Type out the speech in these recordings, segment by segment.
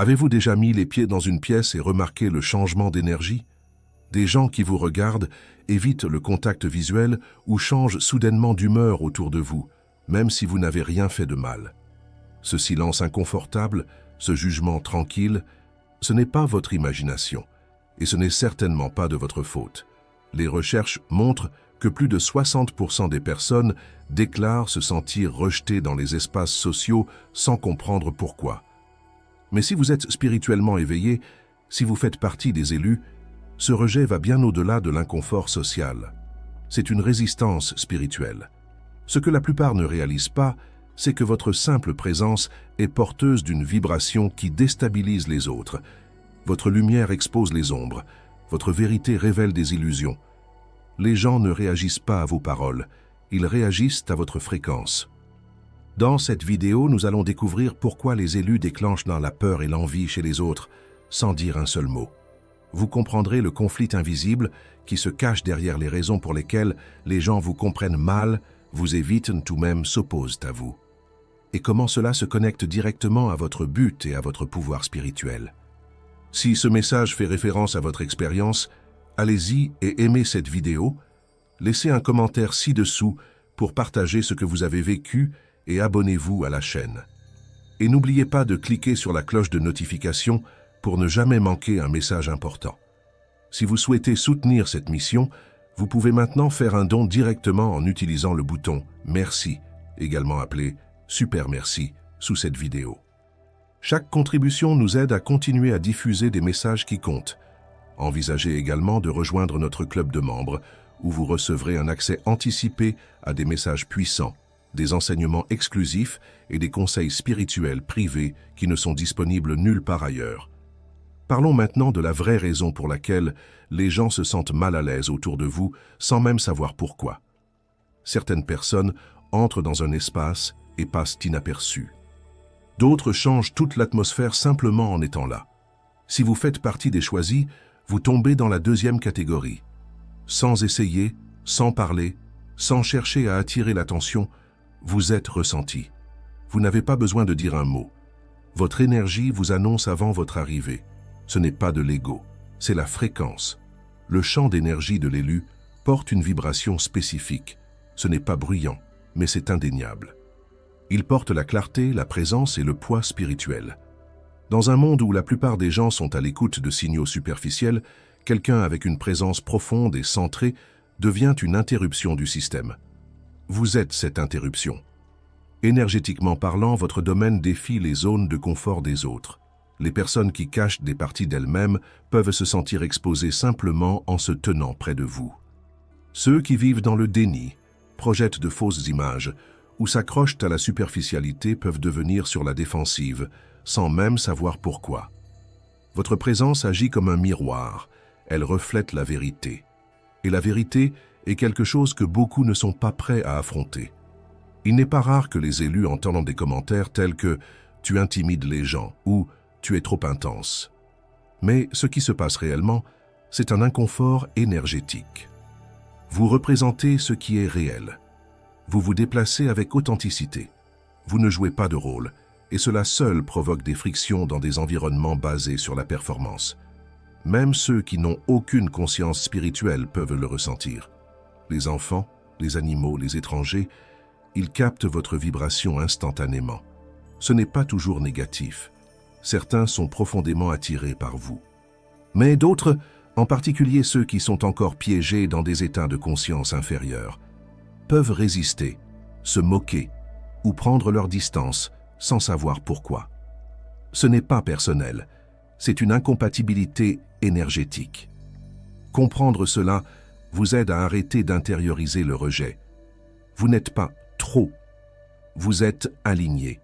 Avez-vous déjà mis les pieds dans une pièce et remarqué le changement d'énergie? Des gens qui vous regardent évitent le contact visuel ou changent soudainement d'humeur autour de vous, même si vous n'avez rien fait de mal. Ce silence inconfortable, ce jugement tranquille, ce n'est pas votre imagination, et ce n'est certainement pas de votre faute. Les recherches montrent que plus de 60% des personnes déclarent se sentir rejetées dans les espaces sociaux sans comprendre pourquoi. Mais si vous êtes spirituellement éveillé, si vous faites partie des élus, ce rejet va bien au-delà de l'inconfort social. C'est une résistance spirituelle. Ce que la plupart ne réalisent pas, c'est que votre simple présence est porteuse d'une vibration qui déstabilise les autres. Votre lumière expose les ombres, votre vérité révèle des illusions. Les gens ne réagissent pas à vos paroles, ils réagissent à votre fréquence. Dans cette vidéo, nous allons découvrir pourquoi les élus déclenchent la peur et l'envie chez les autres, sans dire un seul mot. Vous comprendrez le conflit invisible qui se cache derrière les raisons pour lesquelles les gens vous comprennent mal, vous évitent ou même s'opposent à vous. Et comment cela se connecte directement à votre but et à votre pouvoir spirituel. Si ce message fait référence à votre expérience, allez-y et aimez cette vidéo, laissez un commentaire ci-dessous pour partager ce que vous avez vécu et abonnez-vous à la chaîne. Et n'oubliez pas de cliquer sur la cloche de notification pour ne jamais manquer un message important. Si vous souhaitez soutenir cette mission, vous pouvez maintenant faire un don directement en utilisant le bouton « Merci », également appelé « Super Merci » sous cette vidéo. Chaque contribution nous aide à continuer à diffuser des messages qui comptent. Envisagez également de rejoindre notre club de membres, où vous recevrez un accès anticipé à des messages puissants, des enseignements exclusifs et des conseils spirituels privés qui ne sont disponibles nulle part ailleurs. Parlons maintenant de la vraie raison pour laquelle les gens se sentent mal à l'aise autour de vous sans même savoir pourquoi. Certaines personnes entrent dans un espace et passent inaperçues. D'autres changent toute l'atmosphère simplement en étant là. Si vous faites partie des choisis, vous tombez dans la deuxième catégorie. Sans essayer, sans parler, sans chercher à attirer l'attention, vous êtes ressenti. Vous n'avez pas besoin de dire un mot. Votre énergie vous annonce avant votre arrivée. Ce n'est pas de l'ego, c'est la fréquence. Le champ d'énergie de l'élu porte une vibration spécifique. Ce n'est pas bruyant, mais c'est indéniable. Il porte la clarté, la présence et le poids spirituel. Dans un monde où la plupart des gens sont à l'écoute de signaux superficiels, quelqu'un avec une présence profonde et centrée devient une interruption du système. Vous êtes cette interruption. Énergétiquement parlant, votre domaine défie les zones de confort des autres. Les personnes qui cachent des parties d'elles-mêmes peuvent se sentir exposées simplement en se tenant près de vous. Ceux qui vivent dans le déni, projettent de fausses images ou s'accrochent à la superficialité peuvent devenir sur la défensive, sans même savoir pourquoi. Votre présence agit comme un miroir, elle reflète la vérité. Et la vérité est quelque chose que beaucoup ne sont pas prêts à affronter. Il n'est pas rare que les élus entendent des commentaires tels que « tu intimides les gens » ou « tu es trop intense ». Mais ce qui se passe réellement, c'est un inconfort énergétique. Vous représentez ce qui est réel. Vous vous déplacez avec authenticité. Vous ne jouez pas de rôle, et cela seul provoque des frictions dans des environnements basés sur la performance. Même ceux qui n'ont aucune conscience spirituelle peuvent le ressentir. Les enfants, les animaux, les étrangers, ils captent votre vibration instantanément. Ce n'est pas toujours négatif. Certains sont profondément attirés par vous. Mais d'autres, en particulier ceux qui sont encore piégés dans des états de conscience inférieurs, peuvent résister, se moquer ou prendre leur distance sans savoir pourquoi. Ce n'est pas personnel, c'est une incompatibilité énergétique. Comprendre cela vous aide à arrêter d'intérioriser le rejet. Vous n'êtes pas trop, vous êtes aligné.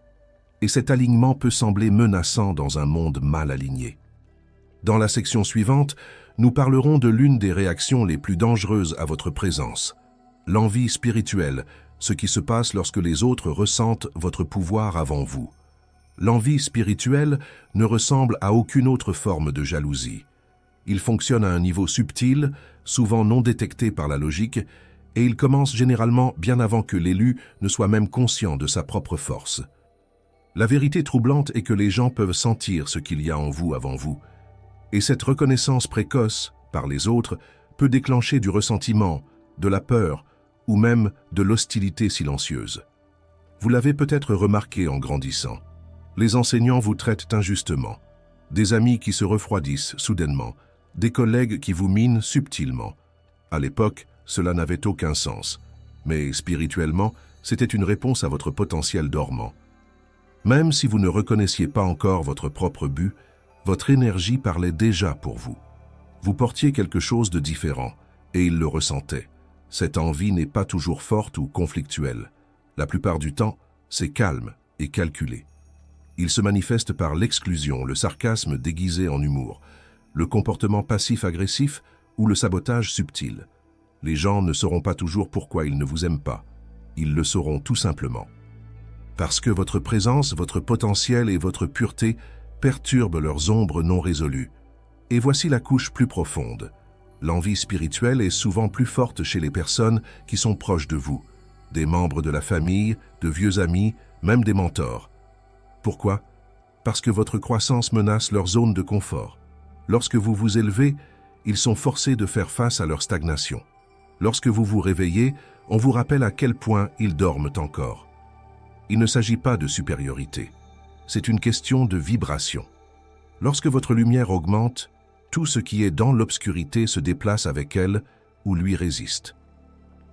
Et cet alignement peut sembler menaçant dans un monde mal aligné. Dans la section suivante, nous parlerons de l'une des réactions les plus dangereuses à votre présence, l'envie spirituelle, ce qui se passe lorsque les autres ressentent votre pouvoir avant vous. L'envie spirituelle ne ressemble à aucune autre forme de jalousie. Il fonctionne à un niveau subtil, souvent non détecté par la logique, et il commence généralement bien avant que l'élu ne soit même conscient de sa propre force. La vérité troublante est que les gens peuvent sentir ce qu'il y a en vous avant vous, et cette reconnaissance précoce par les autres peut déclencher du ressentiment, de la peur ou même de l'hostilité silencieuse. Vous l'avez peut-être remarqué en grandissant. Les enseignants vous traitent injustement, des amis qui se refroidissent soudainement, des collègues qui vous minent subtilement. À l'époque, cela n'avait aucun sens, mais spirituellement, c'était une réponse à votre potentiel dormant. Même si vous ne reconnaissiez pas encore votre propre but, votre énergie parlait déjà pour vous. Vous portiez quelque chose de différent, et il le ressentait. Cette envie n'est pas toujours forte ou conflictuelle. La plupart du temps, c'est calme et calculé. Il se manifeste par l'exclusion, le sarcasme déguisé en humour, le comportement passif-agressif ou le sabotage subtil. Les gens ne sauront pas toujours pourquoi ils ne vous aiment pas. Ils le sauront tout simplement. Parce que votre présence, votre potentiel et votre pureté perturbent leurs ombres non résolues. Et voici la couche plus profonde. L'envie spirituelle est souvent plus forte chez les personnes qui sont proches de vous, des membres de la famille, de vieux amis, même des mentors. Pourquoi? Parce que votre croissance menace leur zone de confort. Lorsque vous vous élevez, ils sont forcés de faire face à leur stagnation. Lorsque vous vous réveillez, on vous rappelle à quel point ils dorment encore. Il ne s'agit pas de supériorité. C'est une question de vibration. Lorsque votre lumière augmente, tout ce qui est dans l'obscurité se déplace avec elle ou lui résiste.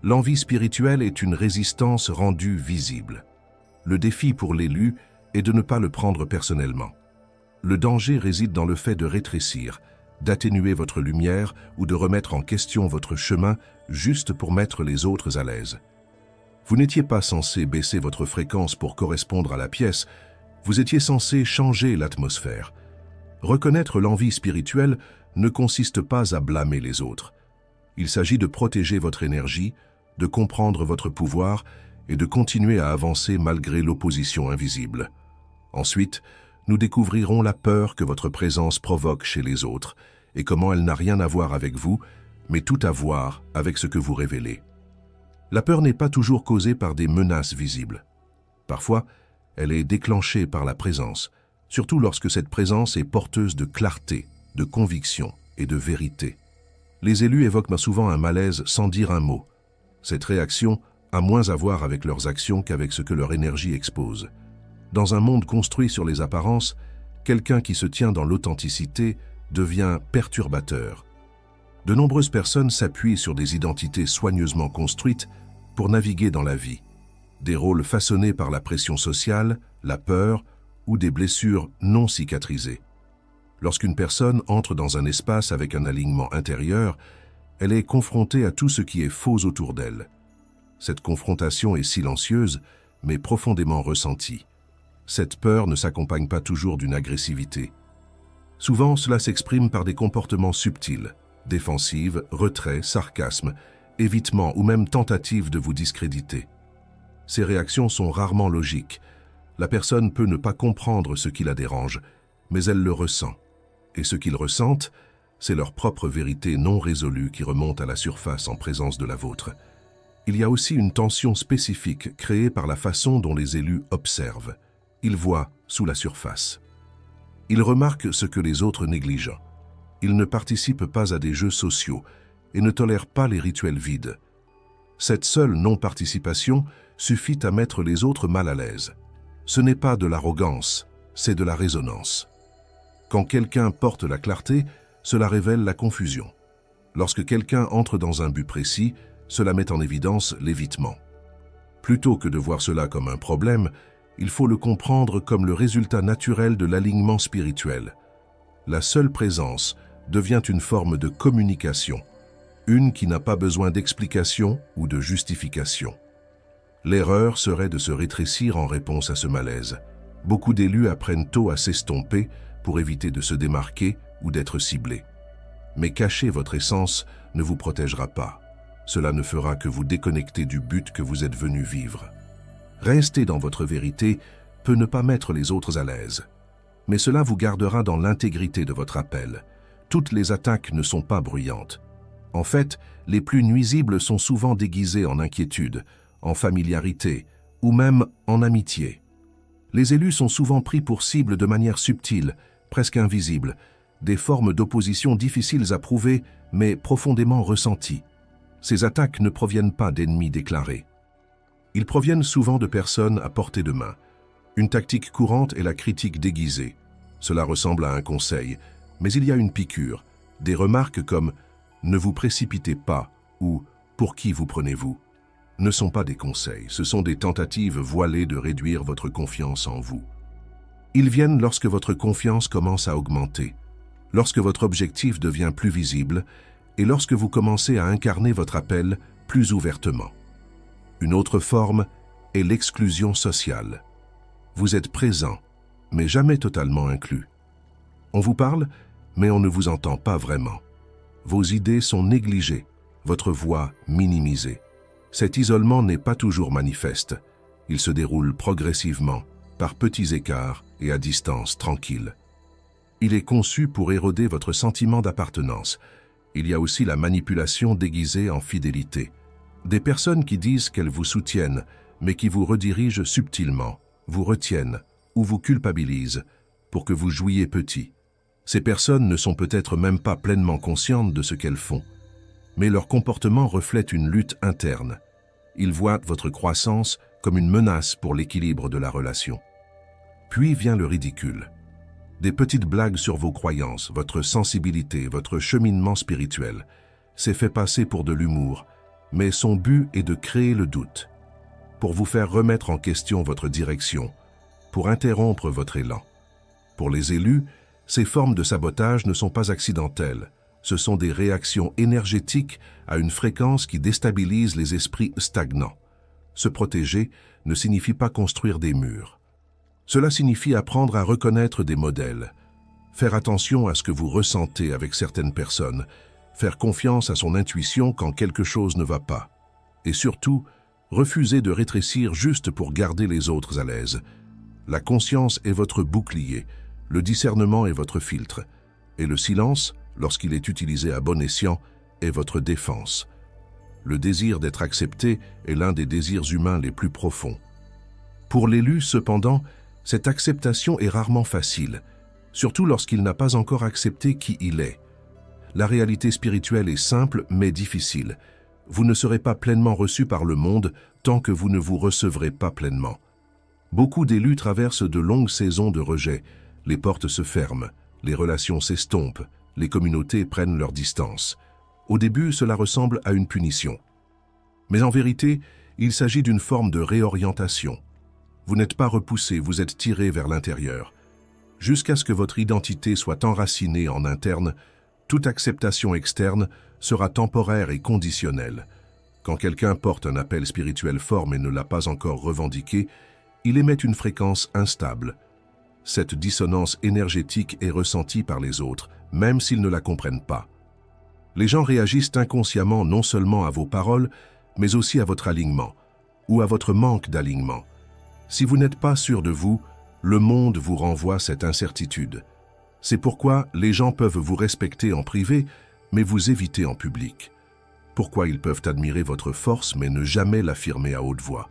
L'envie spirituelle est une résistance rendue visible. Le défi pour l'élu est de ne pas le prendre personnellement. Le danger réside dans le fait de rétrécir, d'atténuer votre lumière ou de remettre en question votre chemin juste pour mettre les autres à l'aise. Vous n'étiez pas censé baisser votre fréquence pour correspondre à la pièce, vous étiez censé changer l'atmosphère. Reconnaître l'envie spirituelle ne consiste pas à blâmer les autres. Il s'agit de protéger votre énergie, de comprendre votre pouvoir et de continuer à avancer malgré l'opposition invisible. Ensuite, nous découvrirons la peur que votre présence provoque chez les autres et comment elle n'a rien à voir avec vous, mais tout à voir avec ce que vous révélez. La peur n'est pas toujours causée par des menaces visibles. Parfois, elle est déclenchée par la présence, surtout lorsque cette présence est porteuse de clarté, de conviction et de vérité. Les élus évoquent souvent un malaise sans dire un mot. Cette réaction a moins à voir avec leurs actions qu'avec ce que leur énergie expose. Dans un monde construit sur les apparences, quelqu'un qui se tient dans l'authenticité devient perturbateur. De nombreuses personnes s'appuient sur des identités soigneusement construites pour naviguer dans la vie. Des rôles façonnés par la pression sociale, la peur ou des blessures non cicatrisées. Lorsqu'une personne entre dans un espace avec un alignement intérieur, elle est confrontée à tout ce qui est faux autour d'elle. Cette confrontation est silencieuse, mais profondément ressentie. Cette peur ne s'accompagne pas toujours d'une agressivité. Souvent, cela s'exprime par des comportements subtils, défensives, retrait, sarcasme, évitement ou même tentative de vous discréditer. Ces réactions sont rarement logiques. La personne peut ne pas comprendre ce qui la dérange, mais elle le ressent. Et ce qu'ils ressentent, c'est leur propre vérité non résolue qui remonte à la surface en présence de la vôtre. Il y a aussi une tension spécifique créée par la façon dont les élus observent. Ils voient sous la surface. Ils remarquent ce que les autres négligent. Ils ne participent pas à des jeux sociaux et ne tolèrent pas les rituels vides. Cette seule non-participation suffit à mettre les autres mal à l'aise. Ce n'est pas de l'arrogance, c'est de la résonance. Quand quelqu'un porte la clarté, cela révèle la confusion. Lorsque quelqu'un entre dans un but précis, cela met en évidence l'évitement. Plutôt que de voir cela comme un problème, il faut le comprendre comme le résultat naturel de l'alignement spirituel. La seule présence devient une forme de communication, une qui n'a pas besoin d'explication ou de justification. L'erreur serait de se rétrécir en réponse à ce malaise. Beaucoup d'élus apprennent tôt à s'estomper pour éviter de se démarquer ou d'être ciblés. Mais cacher votre essence ne vous protégera pas. Cela ne fera que vous déconnecter du but que vous êtes venu vivre. Rester dans votre vérité peut ne pas mettre les autres à l'aise. Mais cela vous gardera dans l'intégrité de votre appel. Toutes les attaques ne sont pas bruyantes. En fait, les plus nuisibles sont souvent déguisées en inquiétude, en familiarité ou même en amitié. Les élus sont souvent pris pour cible de manière subtile, presque invisible, des formes d'opposition difficiles à prouver, mais profondément ressenties. Ces attaques ne proviennent pas d'ennemis déclarés. Ils proviennent souvent de personnes à portée de main. Une tactique courante est la critique déguisée. Cela ressemble à un conseil, mais il y a une piqûre. Des remarques comme « ne vous précipitez pas » ou « pour qui vous prenez-vous » ne sont pas des conseils, ce sont des tentatives voilées de réduire votre confiance en vous. Ils viennent lorsque votre confiance commence à augmenter, lorsque votre objectif devient plus visible et lorsque vous commencez à incarner votre appel plus ouvertement. Une autre forme est l'exclusion sociale. Vous êtes présent, mais jamais totalement inclus. On vous parle, mais on ne vous entend pas vraiment. Vos idées sont négligées, votre voix minimisée. Cet isolement n'est pas toujours manifeste. Il se déroule progressivement, par petits écarts et à distance tranquille. Il est conçu pour éroder votre sentiment d'appartenance. Il y a aussi la manipulation déguisée en fidélité. Des personnes qui disent qu'elles vous soutiennent, mais qui vous redirigent subtilement, vous retiennent ou vous culpabilisent pour que vous jouiez petit. Ces personnes ne sont peut-être même pas pleinement conscientes de ce qu'elles font, mais leur comportement reflète une lutte interne. Ils voient votre croissance comme une menace pour l'équilibre de la relation. Puis vient le ridicule. Des petites blagues sur vos croyances, votre sensibilité, votre cheminement spirituel. C'est fait passer pour de l'humour, mais son but est de créer le doute, pour vous faire remettre en question votre direction, pour interrompre votre élan. Pour les élus, ces formes de sabotage ne sont pas accidentelles. Ce sont des réactions énergétiques à une fréquence qui déstabilise les esprits stagnants. Se protéger ne signifie pas construire des murs. Cela signifie apprendre à reconnaître des modèles, faire attention à ce que vous ressentez avec certaines personnes, faire confiance à son intuition quand quelque chose ne va pas, et surtout, refuser de rétrécir juste pour garder les autres à l'aise. La conscience est votre bouclier, le discernement est votre filtre, et le silence, lorsqu'il est utilisé à bon escient, est votre défense. Le désir d'être accepté est l'un des désirs humains les plus profonds. Pour l'élu, cependant, cette acceptation est rarement facile, surtout lorsqu'il n'a pas encore accepté qui il est. La réalité spirituelle est simple mais difficile. Vous ne serez pas pleinement reçu par le monde tant que vous ne vous recevrez pas pleinement. Beaucoup d'élus traversent de longues saisons de rejet. Les portes se ferment, les relations s'estompent, les communautés prennent leur distance. Au début, cela ressemble à une punition. Mais en vérité, il s'agit d'une forme de réorientation. Vous n'êtes pas repoussé, vous êtes tiré vers l'intérieur. Jusqu'à ce que votre identité soit enracinée en interne, toute acceptation externe sera temporaire et conditionnelle. Quand quelqu'un porte un appel spirituel fort mais ne l'a pas encore revendiqué, il émet une fréquence instable. Cette dissonance énergétique est ressentie par les autres, même s'ils ne la comprennent pas. Les gens réagissent inconsciemment non seulement à vos paroles, mais aussi à votre alignement, ou à votre manque d'alignement. Si vous n'êtes pas sûr de vous, le monde vous renvoie cette incertitude. C'est pourquoi les gens peuvent vous respecter en privé, mais vous éviter en public. Pourquoi ils peuvent admirer votre force, mais ne jamais l'affirmer à haute voix.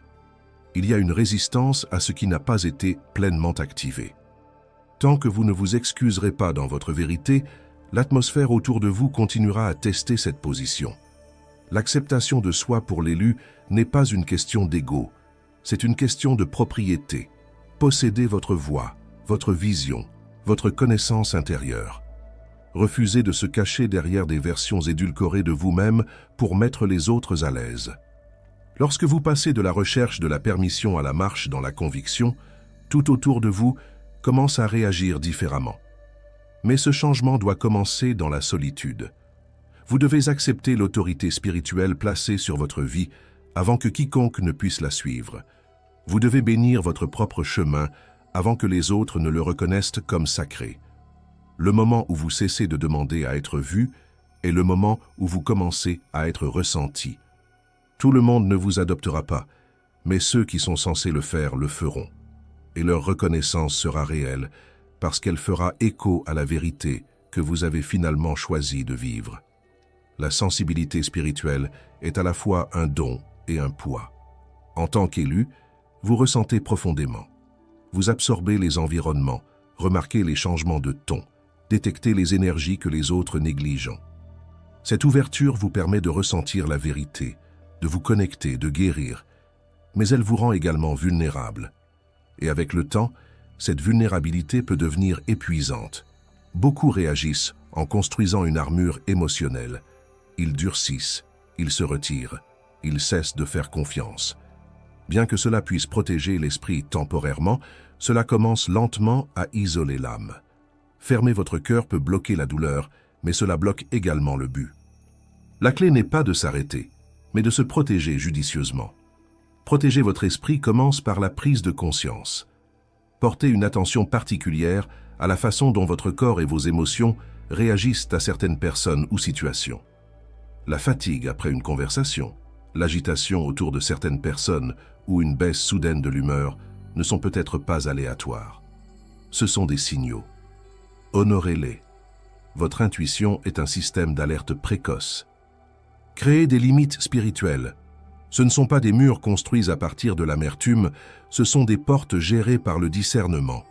Il y a une résistance à ce qui n'a pas été pleinement activé. Tant que vous ne vous excuserez pas dans votre vérité, l'atmosphère autour de vous continuera à tester cette position. L'acceptation de soi pour l'élu n'est pas une question d'ego, c'est une question de propriété. Possédez votre voix, votre vision, votre connaissance intérieure. Refusez de se cacher derrière des versions édulcorées de vous-même pour mettre les autres à l'aise. Lorsque vous passez de la recherche de la permission à la marche dans la conviction, tout autour de vous commence à réagir différemment. Mais ce changement doit commencer dans la solitude. Vous devez accepter l'autorité spirituelle placée sur votre vie avant que quiconque ne puisse la suivre. Vous devez bénir votre propre chemin avant que les autres ne le reconnaissent comme sacré. Le moment où vous cessez de demander à être vu est le moment où vous commencez à être ressenti. Tout le monde ne vous adoptera pas, mais ceux qui sont censés le faire le feront. Et leur reconnaissance sera réelle parce qu'elle fera écho à la vérité que vous avez finalement choisi de vivre. La sensibilité spirituelle est à la fois un don et un poids. En tant qu'élu, vous ressentez profondément. Vous absorbez les environnements, remarquez les changements de ton, détectez les énergies que les autres négligent. Cette ouverture vous permet de ressentir la vérité, de vous connecter, de guérir, mais elle vous rend également vulnérable. Et avec le temps, cette vulnérabilité peut devenir épuisante. Beaucoup réagissent en construisant une armure émotionnelle. Ils durcissent, ils se retirent, ils cessent de faire confiance. Bien que cela puisse protéger l'esprit temporairement, cela commence lentement à isoler l'âme. Fermer votre cœur peut bloquer la douleur, mais cela bloque également le but. La clé n'est pas de s'arrêter, mais de se protéger judicieusement. Protéger votre esprit commence par la prise de conscience. Portez une attention particulière à la façon dont votre corps et vos émotions réagissent à certaines personnes ou situations. La fatigue après une conversation, l'agitation autour de certaines personnes ou une baisse soudaine de l'humeur ne sont peut-être pas aléatoires. Ce sont des signaux. Honorez-les. Votre intuition est un système d'alerte précoce. Créez des limites spirituelles. Ce ne sont pas des murs construits à partir de l'amertume, ce sont des portes gérées par le discernement.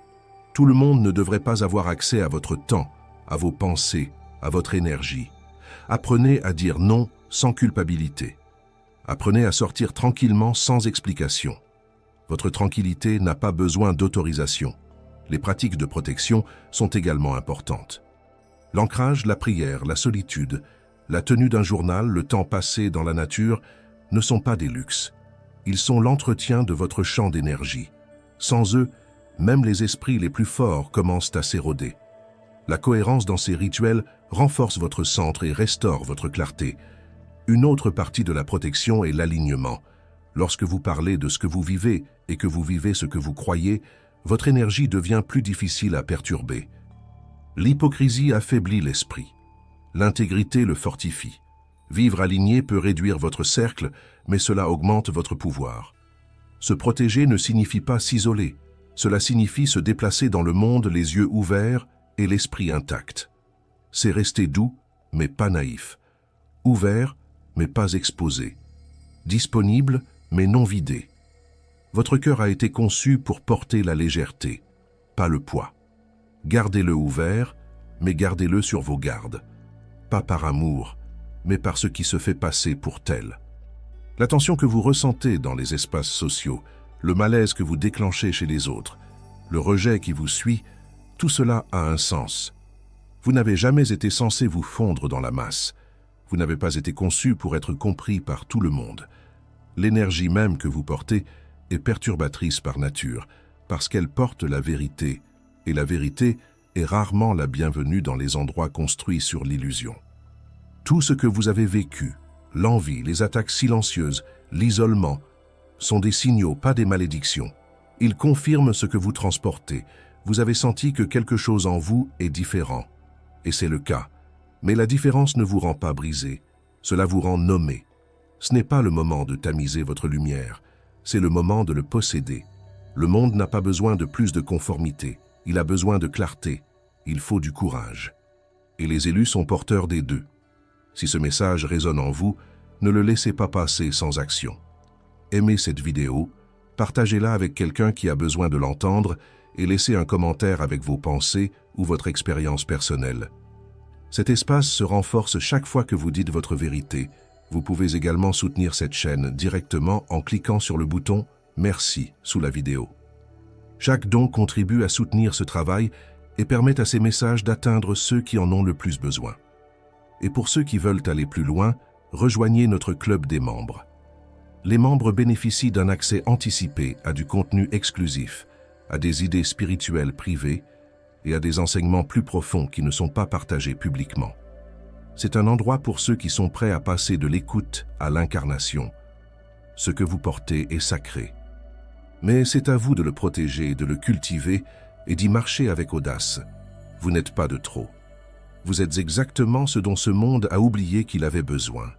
Tout le monde ne devrait pas avoir accès à votre temps, à vos pensées, à votre énergie. Apprenez à dire non sans culpabilité. Apprenez à sortir tranquillement sans explication. Votre tranquillité n'a pas besoin d'autorisation. Les pratiques de protection sont également importantes. L'ancrage, la prière, la solitude, la tenue d'un journal, le temps passé dans la nature ne sont pas des luxes. Ils sont l'entretien de votre champ d'énergie. Sans eux, même les esprits les plus forts commencent à s'éroder. La cohérence dans ces rituels renforce votre centre et restaure votre clarté. Une autre partie de la protection est l'alignement. Lorsque vous parlez de ce que vous vivez et que vous vivez ce que vous croyez, votre énergie devient plus difficile à perturber. L'hypocrisie affaiblit l'esprit. L'intégrité le fortifie. Vivre aligné peut réduire votre cercle, mais cela augmente votre pouvoir. Se protéger ne signifie pas s'isoler. Cela signifie se déplacer dans le monde les yeux ouverts et l'esprit intact. C'est rester doux, mais pas naïf. Ouvert, mais pas exposé. Disponible, mais non vidé. Votre cœur a été conçu pour porter la légèreté, pas le poids. Gardez-le ouvert, mais gardez-le sur vos gardes. Pas par amour, mais par ce qui se fait passer pour tel. La tension que vous ressentez dans les espaces sociaux, le malaise que vous déclenchez chez les autres, le rejet qui vous suit, tout cela a un sens. Vous n'avez jamais été censé vous fondre dans la masse. Vous n'avez pas été conçu pour être compris par tout le monde. L'énergie même que vous portez est perturbatrice par nature, parce qu'elle porte la vérité, et la vérité est rarement la bienvenue dans les endroits construits sur l'illusion. Tout ce que vous avez vécu, l'envie, les attaques silencieuses, l'isolement, sont des signaux, pas des malédictions. Ils confirment ce que vous transportez. Vous avez senti que quelque chose en vous est différent. Et c'est le cas. Mais la différence ne vous rend pas brisé. Cela vous rend nommé. Ce n'est pas le moment de tamiser votre lumière. C'est le moment de le posséder. Le monde n'a pas besoin de plus de conformité. Il a besoin de clarté. Il faut du courage. Et les élus sont porteurs des deux. Si ce message résonne en vous, ne le laissez pas passer sans action. Aimez cette vidéo, partagez-la avec quelqu'un qui a besoin de l'entendre et laissez un commentaire avec vos pensées ou votre expérience personnelle. Cet espace se renforce chaque fois que vous dites votre vérité. Vous pouvez également soutenir cette chaîne directement en cliquant sur le bouton « Merci » sous la vidéo. Chaque don contribue à soutenir ce travail et permet à ces messages d'atteindre ceux qui en ont le plus besoin. Et pour ceux qui veulent aller plus loin, rejoignez notre club des membres. Les membres bénéficient d'un accès anticipé à du contenu exclusif, à des idées spirituelles privées et à des enseignements plus profonds qui ne sont pas partagés publiquement. C'est un endroit pour ceux qui sont prêts à passer de l'écoute à l'incarnation. Ce que vous portez est sacré. Mais c'est à vous de le protéger, de le cultiver et d'y marcher avec audace. Vous n'êtes pas de trop. Vous êtes exactement ce dont ce monde a oublié qu'il avait besoin.